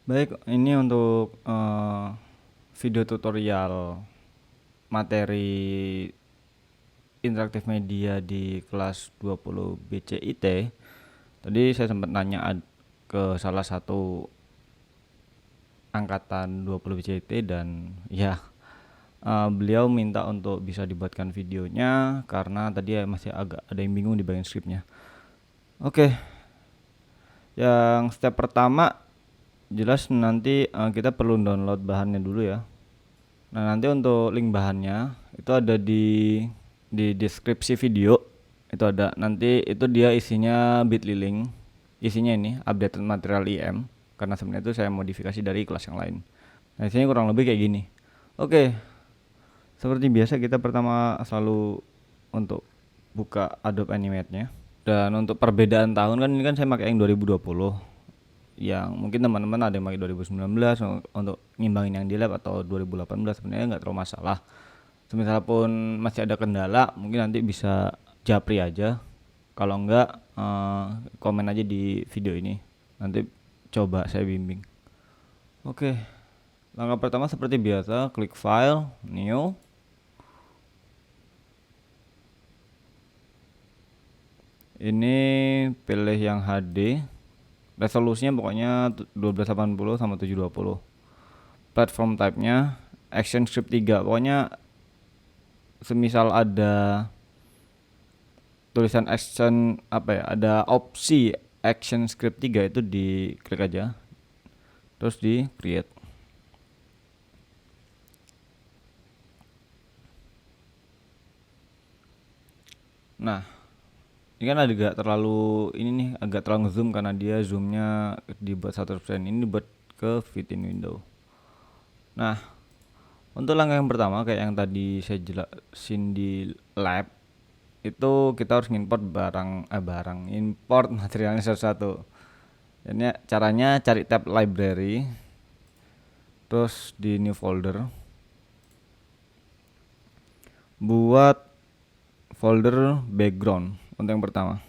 Baik, ini untuk video tutorial materi interaktif media di kelas 20 BCIT. Tadi saya sempat nanya ke salah satu angkatan 20 BCIT dan ya beliau minta untuk bisa dibuatkan videonya karena tadi masih agak ada yang bingung di bagian skripnya. Oke, yang step pertama jelas nanti kita perlu download bahannya dulu ya. Nah, nanti untuk link bahannya itu ada di deskripsi video. Itu ada. Nanti itu dia isinya Bitly link. Isinya ini updated material IM karena sebenarnya itu saya modifikasi dari kelas yang lain. Nah, isinya kurang lebih kayak gini. Oke. Seperti biasa kita pertama selalu untuk buka Adobe Animate-nya. Dan untuk perbedaan tahun kan ini kan saya pakai yang 2020. Yang mungkin teman-teman ada yang pakai 2019 untuk ngimbangin yang di lab atau 2018 sebenarnya nggak terlalu masalah. Semisal pun masih ada kendala mungkin nanti bisa japri aja, kalau enggak komen aja di video ini, nanti coba saya bimbing. Oke, langkah pertama seperti biasa klik file, new. Ini pilih yang HD, resolusinya pokoknya 1280 sama 720. Platform type-nya ActionScript 3. Pokoknya semisal ada tulisan action ada opsi ActionScript 3 itu diklik aja. Terus di create. Nah, ini kan agak terlalu agak terlalu zoom karena dia zoomnya dibuat 100%. Ini dibuat ke fit in window. Nah, untuk langkah yang pertama kayak yang tadi saya jelasin di lab, itu kita harus import import materialnya satu-satu. Ini caranya cari tab library, terus di new folder, buat folder background untuk yang pertama.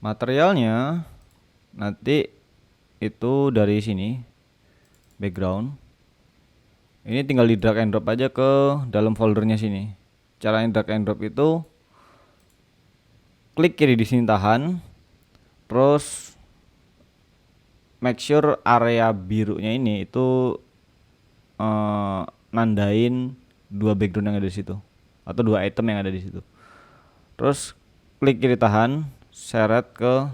Materialnya nanti itu dari sini background. Ini tinggal di drag and drop aja ke dalam foldernya sini. Caranya drag and drop itu klik kiri di sini tahan, terus make sure area birunya ini itu nandain dua background yang ada di situ atau dua item yang ada di situ. Terus klik kiri tahan, seret ke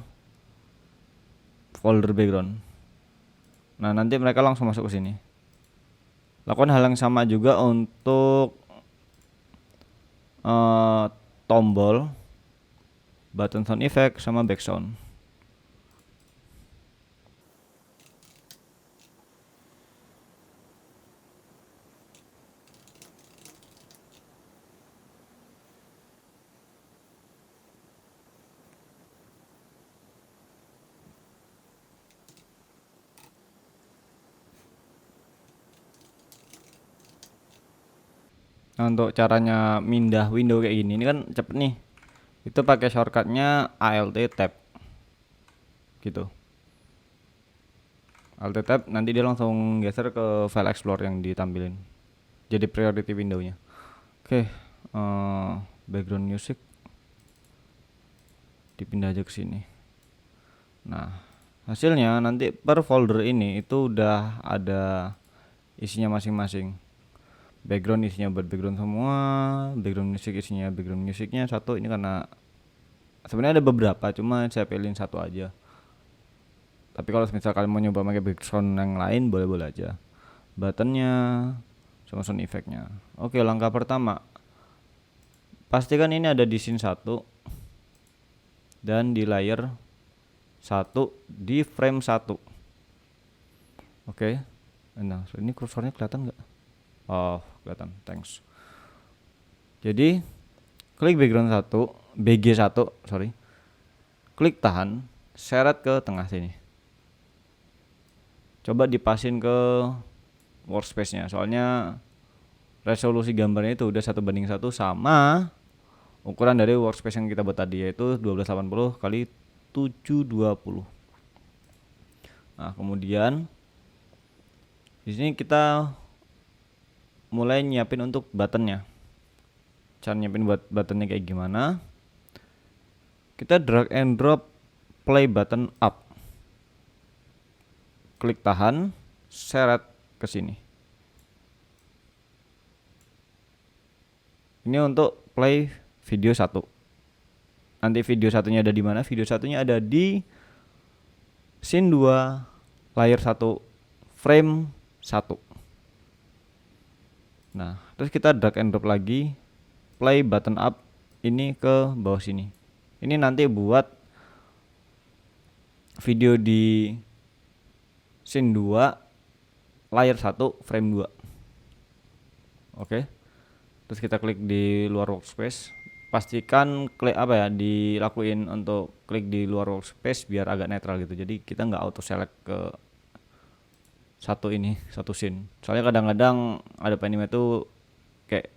folder background. Nah, nanti mereka langsung masuk ke sini. Lakukan hal yang sama juga untuk tombol, button sound effect sama back sound. Nah, untuk caranya mindah window kayak gini ini kan cepet nih. Itu pakai shortcutnya Alt Tab gitu. Alt Tab nanti dia langsung geser ke file explorer yang ditampilin, jadi priority windownya. Oke, background music dipindah aja ke sini. Nah, hasilnya nanti per folder ini itu udah ada isinya masing-masing. Background isinya buat background semua, background music isinya background musiknya satu. Ini karena sebenarnya ada beberapa, cuma saya pilihin satu aja. Tapi kalau misal kalian mau nyoba pakai background yang lain boleh-boleh aja. Buttonnya sama sound effectnya. Oke, langkah pertama pastikan ini ada di scene 1 dan di layer 1 di frame 1. Oke. Nah, ini kursornya kelihatan nggak? Oh, kelihatan. Thanks. Jadi klik background 1, BG1, sorry. Klik tahan, seret ke tengah sini. Coba dipasin ke workspace-nya, soalnya resolusi gambarnya itu udah 1:1 sama ukuran dari workspace yang kita buat tadi, yaitu 1280 x 720. Nah, kemudian di sini kita mulai nyiapin untuk buttonnya. Cara nyiapin buat buttonnya kayak gimana? Kita drag and drop play button up. Klik tahan, seret ke sini. Ini untuk play video 1. Nanti video satunya ada di mana? Video satunya ada di scene 2, layar 1, frame 1. Nah, terus kita drag and drop lagi play button up ini ke bawah sini. Ini nanti buat video di scene 2, layar 1, frame 2. Oke. Terus kita klik di luar workspace. Pastikan klik dilakuin untuk klik di luar workspace biar agak netral gitu. Jadi kita nggak auto select ke satu scene. Soalnya kadang-kadang ada anime tuh kayak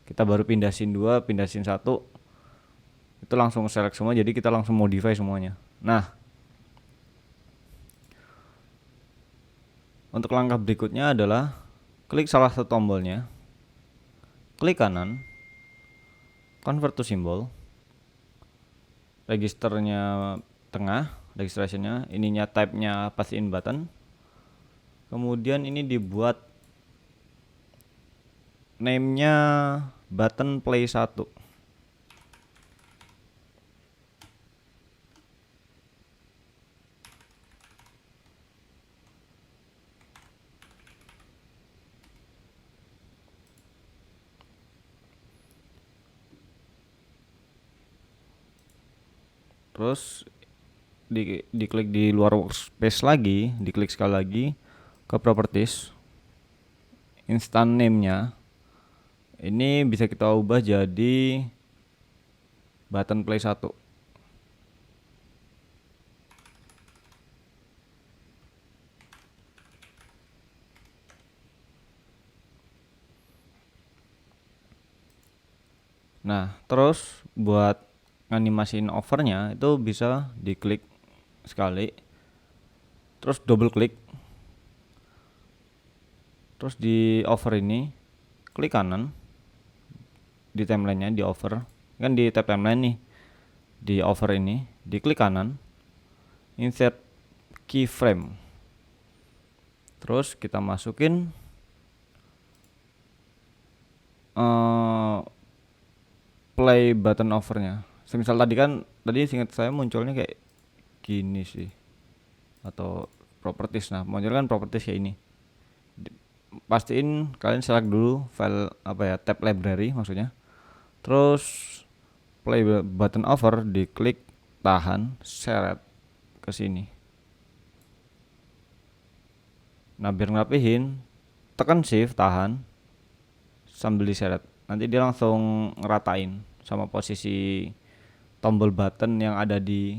kita baru pindah scene 2, pindah scene 1 itu langsung select semua, jadi kita langsung modify semuanya. Nah, untuk langkah berikutnya adalah klik salah satu tombolnya, klik kanan, convert to symbol, registernya tengah, registrationnya, ininya type-nya pass in button. Kemudian ini dibuat name-nya button play 1. Terus diklik di luar workspace lagi, diklik sekali lagi ke properties, instant name-nya ini bisa kita ubah jadi button play 1. Nah, terus buat animasiin overnya itu bisa diklik sekali, terus double klik, terus di over ini klik kanan, di timelinenya di over, kan di tab timeline nih, di over ini diklik kanan, insert keyframe, terus kita masukin play button overnya. Semisal tadi seingat saya munculnya kayak gini sih, atau properties. Nah, muncul kan properties kayak ini. Pastiin kalian select dulu file tab library maksudnya. Terus play button over diklik tahan, seret ke sini. Nah, biar ngerapihin tekan shift tahan sambil diseret. Nanti dia langsung ngeratain sama posisi tombol button yang ada di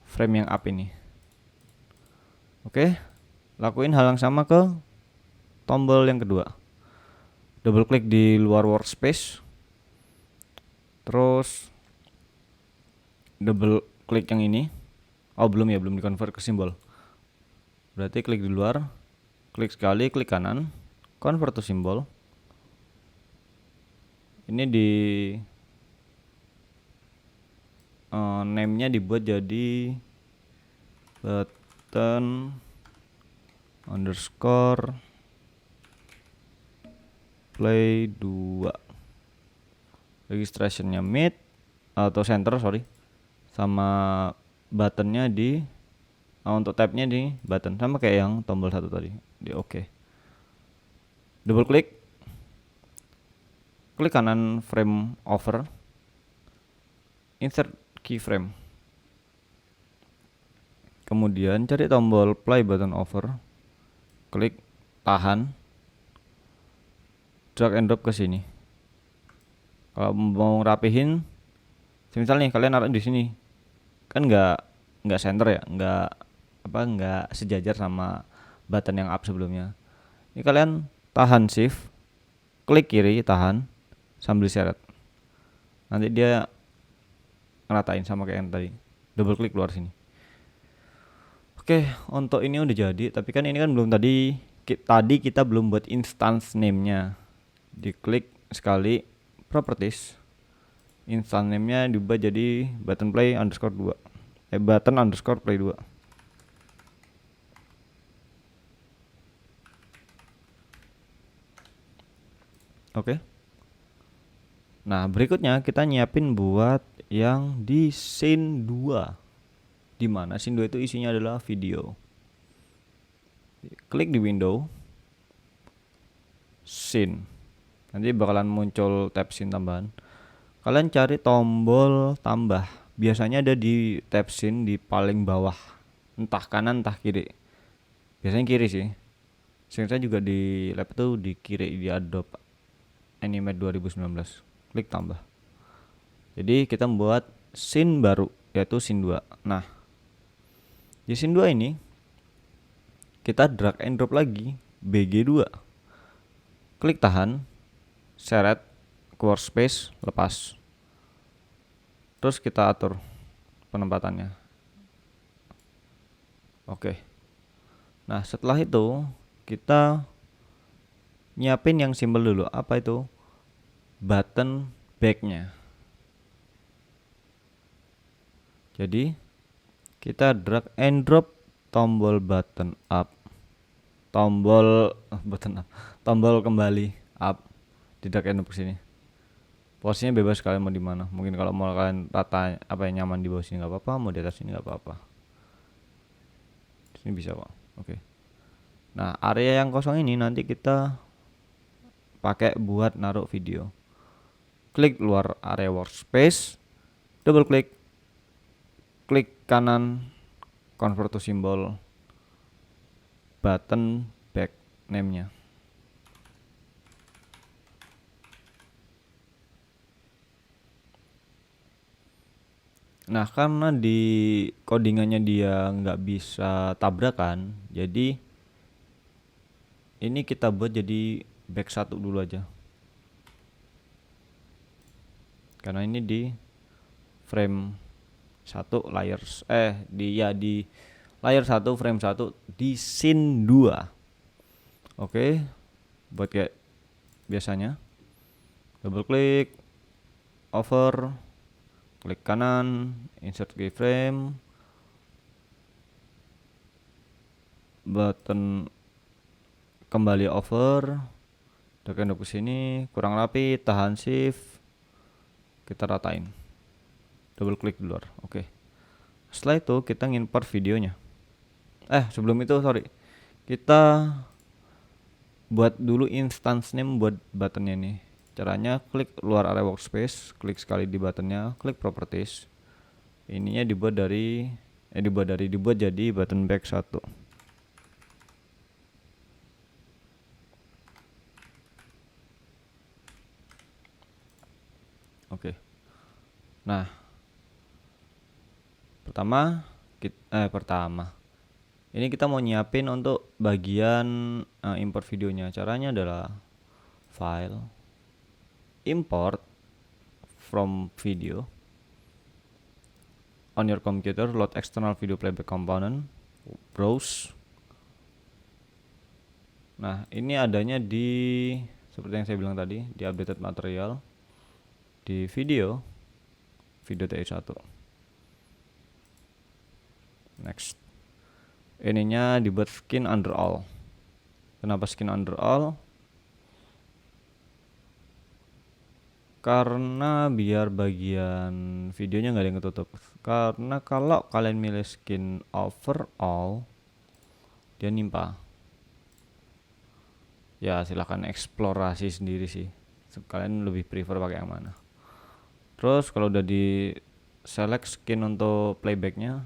frame yang up ini. Oke, lakuin hal yang sama ke tombol yang kedua. Double klik di luar workspace, terus double klik yang ini. Oh, belum di convert ke simbol. Berarti klik di luar, klik sekali, klik kanan, convert to symbol. Ini di name-nya dibuat jadi button underscore play 2. Registrationnya mid atau center, sama buttonnya untuk tabnya di button, sama kayak yang tombol 1 tadi di oke. Double klik, klik kanan frame over, insert keyframe, kemudian cari tombol play button over, klik tahan, drag and drop ke sini. Kalau mau rapihin, misal nih kalian naruh di sini, kan nggak center ya, nggak sejajar sama button yang up sebelumnya. Ini kalian tahan shift, klik kiri tahan sambil seret. Nanti dia ngeratain sama kayak yang tadi. Double klik keluar sini. Oke, untuk ini udah jadi, tapi kan ini kan belum tadi kita belum buat instance name-nya. Diklik sekali properties, instance name-nya diubah jadi button play underscore 2, button underscore play 2. Oke. Nah, berikutnya kita nyiapin buat yang di scene 2. Di mana scene 2 itu isinya adalah video. Klik di window scene. Nanti bakalan muncul tab scene tambahan. Kalian cari tombol tambah. Biasanya ada di tab scene di paling bawah. Entah kanan entah kiri. Biasanya kiri sih. Saya juga di lab itu di kiri di Adobe Animate 2019. Klik tambah. Jadi kita membuat scene baru yaitu scene 2. Nah, di scene 2 ini kita drag and drop lagi BG2. Klik tahan, seret ke workspace, lepas. Terus kita atur penempatannya. Oke. Nah, setelah itu kita nyiapin yang simbol dulu. Apa itu? Button back-nya. Jadi kita drag and drop tombol button up, tombol kembali up, di drag and drop ke sini. Posisinya bebas kalian mau di mana. Mungkin kalau mau kalian rata apa yang nyaman di bawah sini nggak apa-apa, mau di atas sini nggak apa-apa. Sini bisa kok. Oke. Nah, area yang kosong ini nanti kita pakai buat naruh video. Klik luar area workspace, double klik kanan, convert to symbol, button back name-nya. Nah, karena di codingannya dia nggak bisa tabrakan, jadi ini kita buat jadi back 1 dulu aja. Karena ini di frame 1 layers di layer 1 frame 1 di scene 2. Oke. Buat kayak biasanya. Double klik, over, klik kanan, insert keyframe, button kembali over, tekan ke sini, kurang rapi, tahan shift, kita ratain, double klik di luar. Oke. Setelah itu kita ngimport videonya. Sebelum itu kita buat dulu instance name buat buttonnya nih. Caranya klik luar area workspace, klik sekali di buttonnya, klik properties. Ininya dibuat jadi button back 1. Oke. Nah, pertama ini kita mau nyiapin untuk bagian import videonya. Caranya adalah file, import from video, on your computer, load external video playback component, browse. Nah, ini adanya di seperti yang saya bilang tadi, di updated material, di video TI1. Next. Ininya dibuat skin under all. Kenapa skin under all? Karena biar bagian videonya nggak ada yang ketutup. Karena kalau kalian milih skin overall, dia nimpa. Ya silahkan eksplorasi sendiri sih. Kalian lebih prefer pakai yang mana. Terus kalau udah di select skin untuk playbacknya,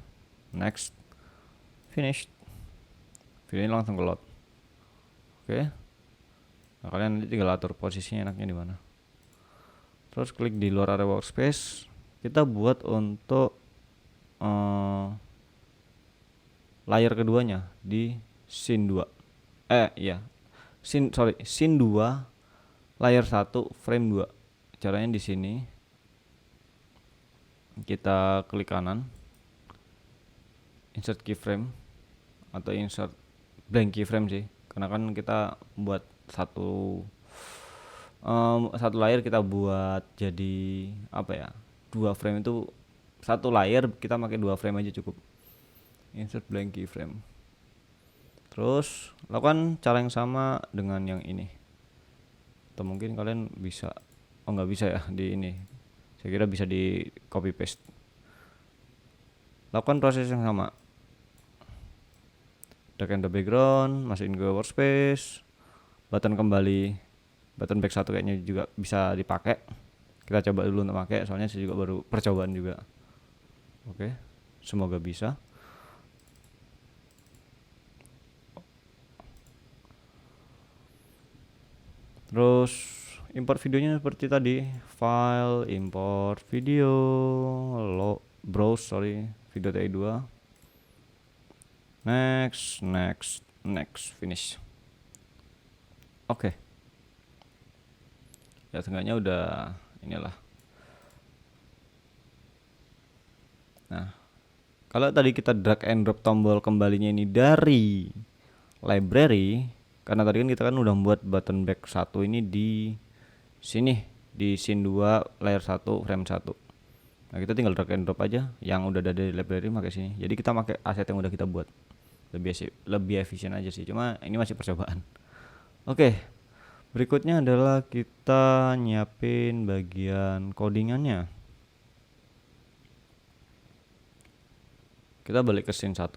next, finish, video ini langsung ke load. Oke. Nah, kalian nanti tinggal atur posisinya enaknya di mana. Terus klik di luar area workspace, kita buat untuk layar keduanya di scene 2. Scene 2 layar 1 frame 2. Caranya di sini kita klik kanan, insert keyframe, atau insert blank keyframe sih, karena kan kita buat satu layer kita buat jadi apa ya, 2 frame itu satu layer kita pakai 2 frame aja cukup. Insert blank keyframe, terus lakukan cara yang sama dengan yang ini, atau mungkin kalian bisa, oh nggak bisa ya di ini, saya kira bisa di copy paste. Lakukan proses yang sama, drag and the background, masukin ke workspace, button kembali, button back 1 kayaknya juga bisa dipakai. Kita coba dulu untuk pakai, soalnya saya juga baru percobaan juga. Oke, semoga bisa. Terus import videonya seperti tadi, file, import video, browse video TI2, next, finish. Oke. Ya seenggaknya udah inilah. Nah, kalau tadi kita drag and drop tombol kembalinya ini dari library, karena tadi kan kita kan udah membuat button back 1 ini di sini, di scene 2 layer 1 frame 1. Nah, kita tinggal drag and drop aja yang udah ada di library pakai sini. Jadi kita pakai aset yang udah kita buat. Lebih efisien aja sih. Cuma ini masih percobaan. Oke. Berikutnya adalah kita nyiapin bagian codingannya. Kita balik ke scene 1.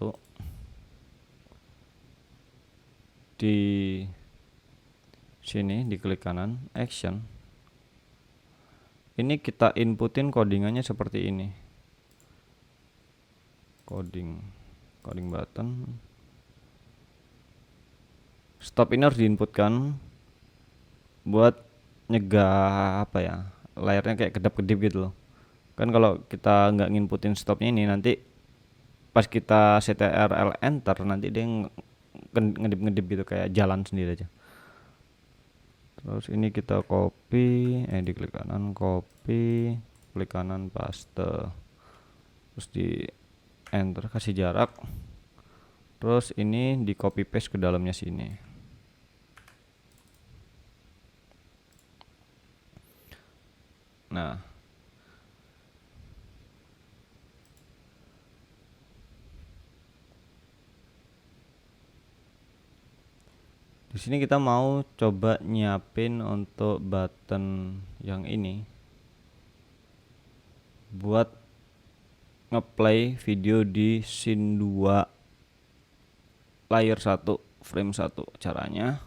Di sini diklik kanan, action. Ini kita inputin codingannya seperti ini. Coding button. Stop ini harus diinputkan buat nyegah apa ya, layarnya kayak kedap-kedip gitu loh. Kan kalau kita nggak nginputin stopnya ini, nanti pas kita ctrl enter nanti dia ngedip-ngedip gitu kayak jalan sendiri aja. Terus ini kita copy, diklik kanan copy, klik kanan paste, terus di enter, kasih jarak, terus ini di copy paste ke dalamnya sini. Nah, di sini kita mau coba nyiapin untuk button yang ini buat ngeplay video di scene 2 layer 1 frame 1. Caranya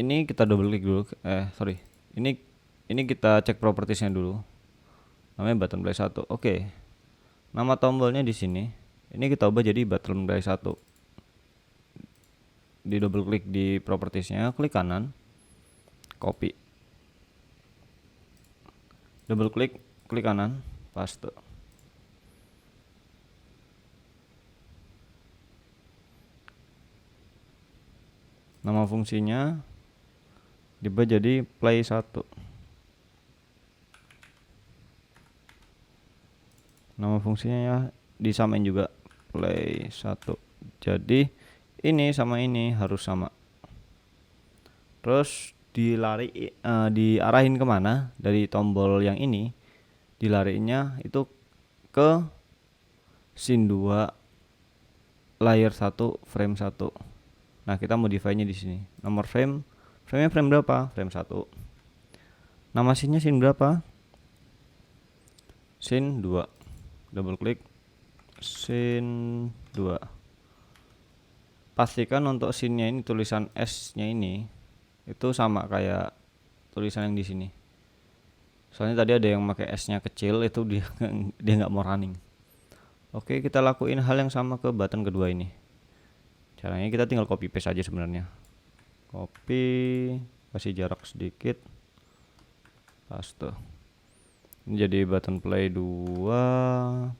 ini kita double klik dulu, ini kita cek propertiesnya dulu, namanya button play 1. Oke, nama tombolnya di sini, ini kita ubah jadi button play 1. Di double klik di propertiesnya, klik kanan copy, double klik kanan paste. Nama fungsinya diubah jadi play 1. Nama fungsinya ya disamain juga, play 1. Jadi ini sama ini harus sama. Terus diarahin kemana dari tombol yang ini, dilarinya itu ke scene 2 layer 1 frame 1. Nah, kita modify-nya di sini. Nomor frame-nya frame berapa? Frame 1. Nama scene-nya scene berapa? Scene 2. Double klik scene 2. Pastikan untuk scene-nya ini tulisan S-nya ini itu sama kayak tulisan yang di sini. Soalnya tadi ada yang pakai S-nya kecil, itu dia nggak mau running. Oke, kita lakuin hal yang sama ke button kedua ini. Caranya kita tinggal copy paste aja sebenarnya. Copy, kasih jarak sedikit, paste. Ini jadi button play 2,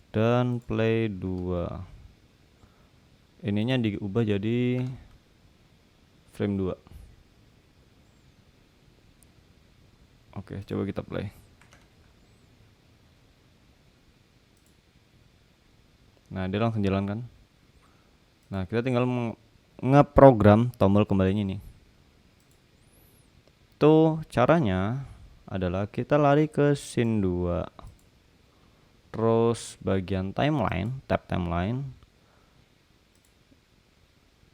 dan play 2. Ininya diubah jadi frame 2. Oke, coba kita play. Nah, dia langsung jalan kan. Nah, kita tinggal ngeprogram tombol kembalinya ini. Tuh caranya adalah kita lari ke scene 2. Terus bagian timeline, tab timeline.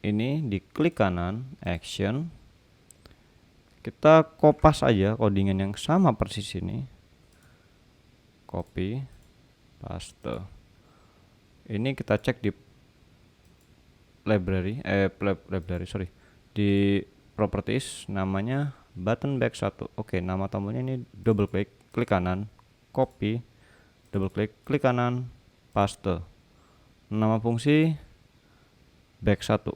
Ini diklik kanan, action. Kita kopas aja codingan yang sama persis ini. Copy, paste. Ini kita cek di di properties, namanya button back 1. Oke, nama tombolnya ini double klik kanan, copy, double klik kanan, paste. Nama fungsi back 1.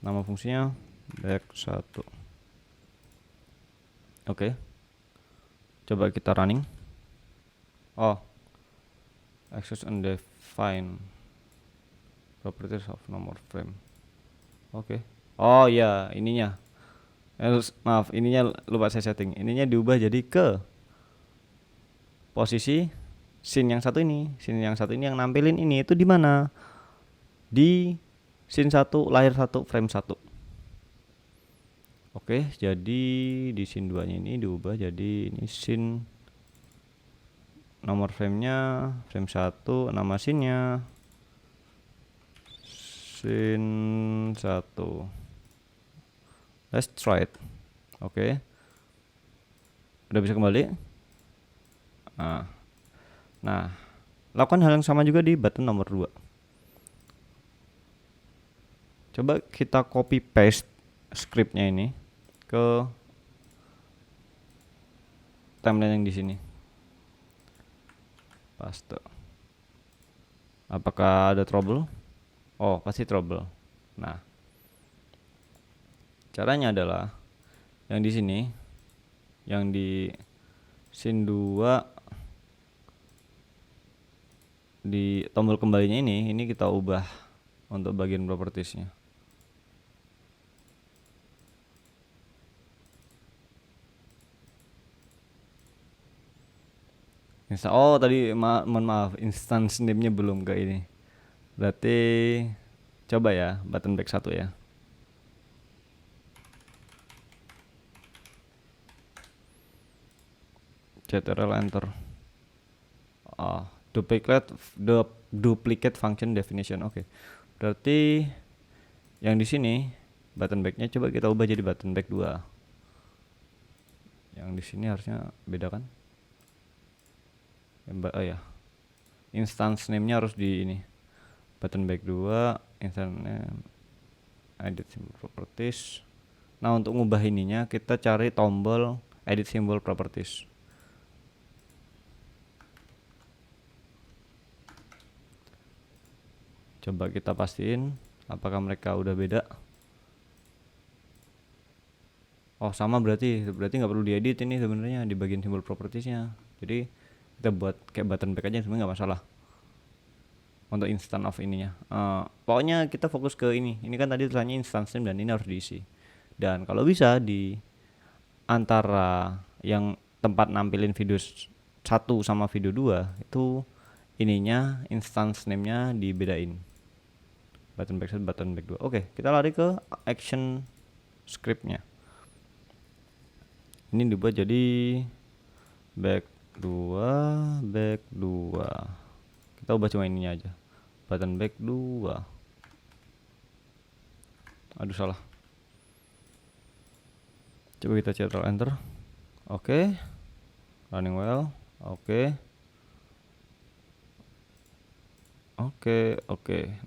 Nama fungsinya back 1. Oke. Coba kita running. Oh, access undefined properties of nomor frame. Oke. Oh ya, ininya. Maaf, ininya lupa saya setting. Ininya diubah jadi ke posisi scene yang satu ini. Scene yang satu ini yang nampilin ini itu di mana? Di scene 1, layar 1, frame 1. Oke, jadi di scene 2 nya ini diubah jadi ini scene, nomor framenya frame 1, nama scene-nya scene 1. Let's try it. Oke. Udah bisa kembali. Nah, lakukan hal yang sama juga di button nomor 2. Coba kita copy paste scriptnya ini ke timeline yang di sini. Paste. Apakah ada trouble? Oh, pasti trouble. Nah, caranya adalah yang di sini, yang di scene 2, di tombol kembalinya ini kita ubah untuk bagian propertiesnya. Oh, tadi mohon maaf, instance name-nya belum ke ini. Berarti coba ya, button back 1 ya. Ctrl enter. Duplicate function definition. Oke. Berarti yang di sini button back-nya coba kita ubah jadi button back 2. Yang di sini harusnya beda kan? Oh ya. Instance name-nya harus di ini. Button back 2, instance name, edit symbol properties. Nah, untuk ngubah ininya kita cari tombol edit symbol properties. Coba kita pastiin apakah mereka udah beda. Oh, sama, berarti nggak perlu diedit ini sebenarnya di bagian simbol propertiesnya. Jadi kita buat kayak button back aja sebenarnya nggak masalah untuk instant of ininya. Pokoknya kita fokus ke ini kan tadi tulisannya instance name dan ini harus diisi. Dan kalau bisa di antara yang tempat nampilin video 1 sama video 2 itu ininya instance name-nya dibedain. Button back 1, button back 2. Oke, kita lari ke action script-nya. Ini dibuat jadi back 2, back 2. Kita ubah cuma ininya aja. Button back 2. Aduh, salah. Coba kita Ctrl enter. Oke. Running well. Oke.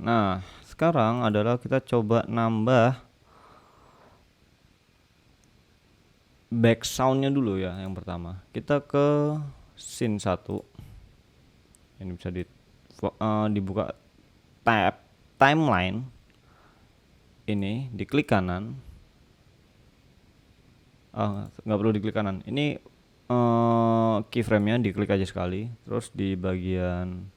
Nah, sekarang adalah kita coba nambah back soundnya dulu ya. Yang pertama kita ke scene 1. Ini bisa dibuka tab timeline. Ini diklik kanan. Nggak perlu diklik kanan. Ini keyframe-nya diklik aja sekali. Terus di bagian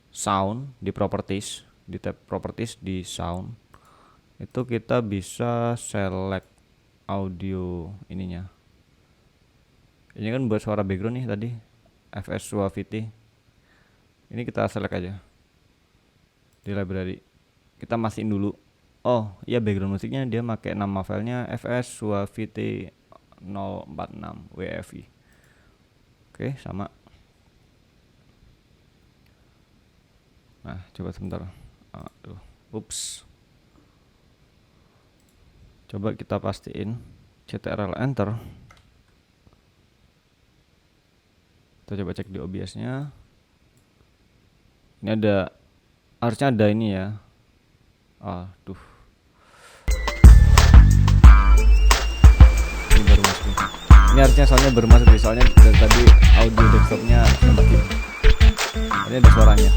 sound, di properties, di tab properties, di sound itu kita bisa select audio ininya. Ini kan buat suara background nih tadi, FS Suavity. Ini kita select aja di library, kita masukin dulu. Oh iya, background musiknya dia pakai nama filenya fs suavity 046 wfi. Oke, sama. Nah, coba sebentar. Aduh, ups. Coba kita pastiin ctrl enter. Kita coba cek di OBS-nya. Ini ada, harusnya ada ini ya. Aduh. Ini baru masuk. Ini harusnya soalnya baru masuk, soalnya dari tadi audio desktopnya sempat ini. Ini ada suaranya.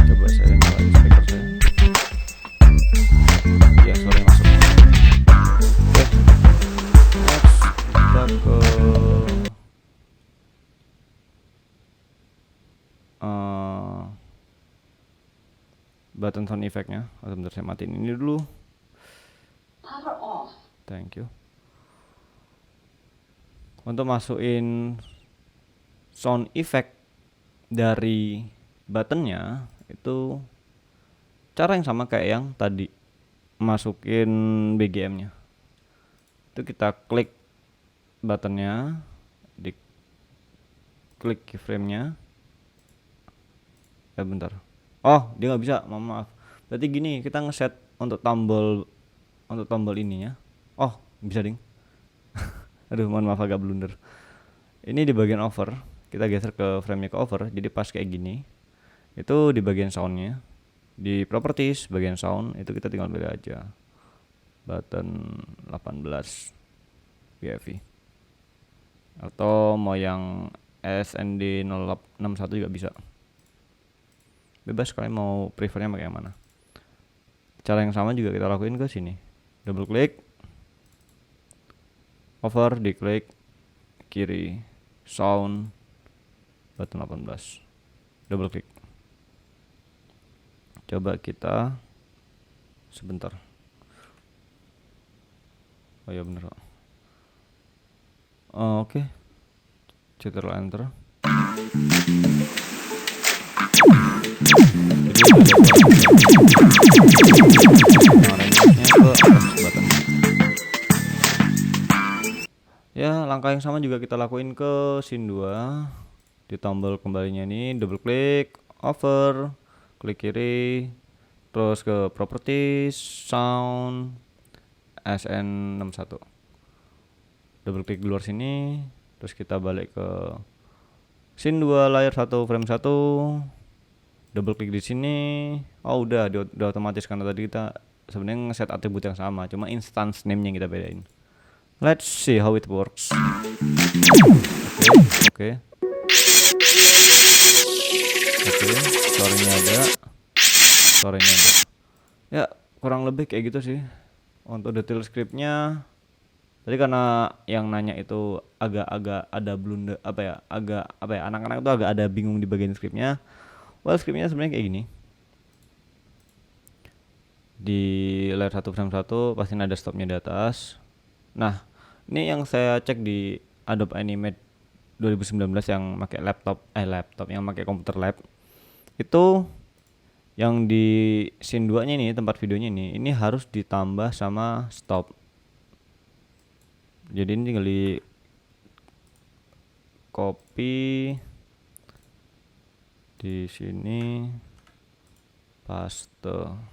Coba saya nyalain speaker saya. Ya, suaranya masuk. Oke. Next kita ke button sound effect-nya. Sebentar, saya matiin ini dulu. Power off. Thank you. Untuk masukin sound effect dari buttonnya itu cara yang sama kayak yang tadi, masukin BGM-nya. Itu kita klik buttonnya, di klik keyframe-nya. Bentar. Oh, dia nggak bisa, maaf. Berarti gini, kita ngeset untuk tombol ininya. Oh, bisa ding. Aduh, mohon maaf agak blunder. Ini di bagian over, kita geser ke frame-nya ke over, jadi pas kayak gini. Itu di bagian sound-nya. Di properties bagian sound itu kita tinggal pilih aja button 18 BFI. Atau mau yang SND 061 juga bisa. Bebas kalian mau prefernya pakai yang mana. Cara yang sama juga kita lakuin ke sini. Double klik, over, diklik kiri, sound, button 18, double klik. Coba kita sebentar. Oh ya bener. Oke. Ctrl enter. Ya, langkah yang sama juga kita lakuin ke scene 2. Di tombol kembalinya ini double klik, over, klik kiri, terus ke properties, sound, SN61. Double klik di luar sini, terus kita balik ke scene 2 layar 1 frame 1. Double klik di sini. Oh, udah otomatis karena tadi kita sebenarnya ngeset atribut yang sama, cuma instance name-nya yang kita bedain. Let's see how it works. Oke. Suaranya ada. Ya, kurang lebih kayak gitu sih. Untuk detail scriptnya, tadi karena yang nanya itu agak-agak ada blunder, anak-anak itu agak ada bingung di bagian scriptnya. Well, scriptnya sebenarnya kayak gini. Di layar 1 frame 1 pasti ada stopnya di atas. Nah, ini yang saya cek di Adobe Animate 2019 yang pakai laptop yang pakai komputer lab. Itu yang di scene 2 nya ini, tempat videonya ini harus ditambah sama stop. Jadi ini tinggal di copy di sini, paste.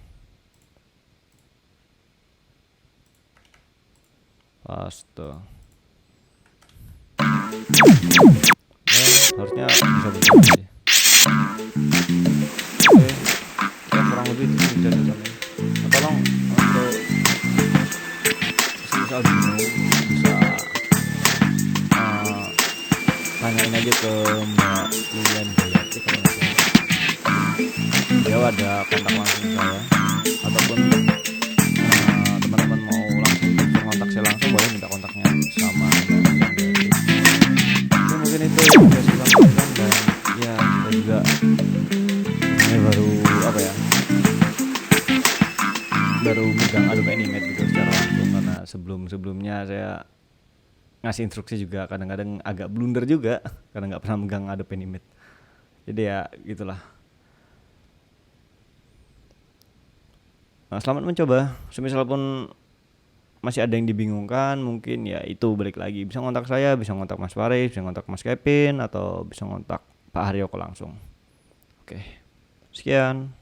Harusnya bisa begini sih. Oke, ya kurang lebih itu bisa sampai. Tolong untuk misal bingung bisa tanyain aja ke Mbak Lilian Jayati kalau nggak salah. Dia ada kontak langsung saya, ataupun teman-teman mau langsung kontak saya langsung, boleh minta kontaknya sama Mbak Lilian Jayati. Oke, mungkin itu yang bisa saya sampaikan, dan ya saya juga ini baru megang Adobe Animate gitu secara langsung, karena sebelumnya saya ngasih instruksi juga kadang-kadang agak blunder juga karena nggak pernah megang Adobe Animate. Jadi ya gitulah. Nah, selamat mencoba. Semisal pun masih ada yang dibingungkan, mungkin ya itu balik lagi, bisa ngontak saya, bisa ngontak Mas Faris, bisa ngontak Mas Kevin, atau bisa ngontak Pak Haryoko langsung. Oke, sekian.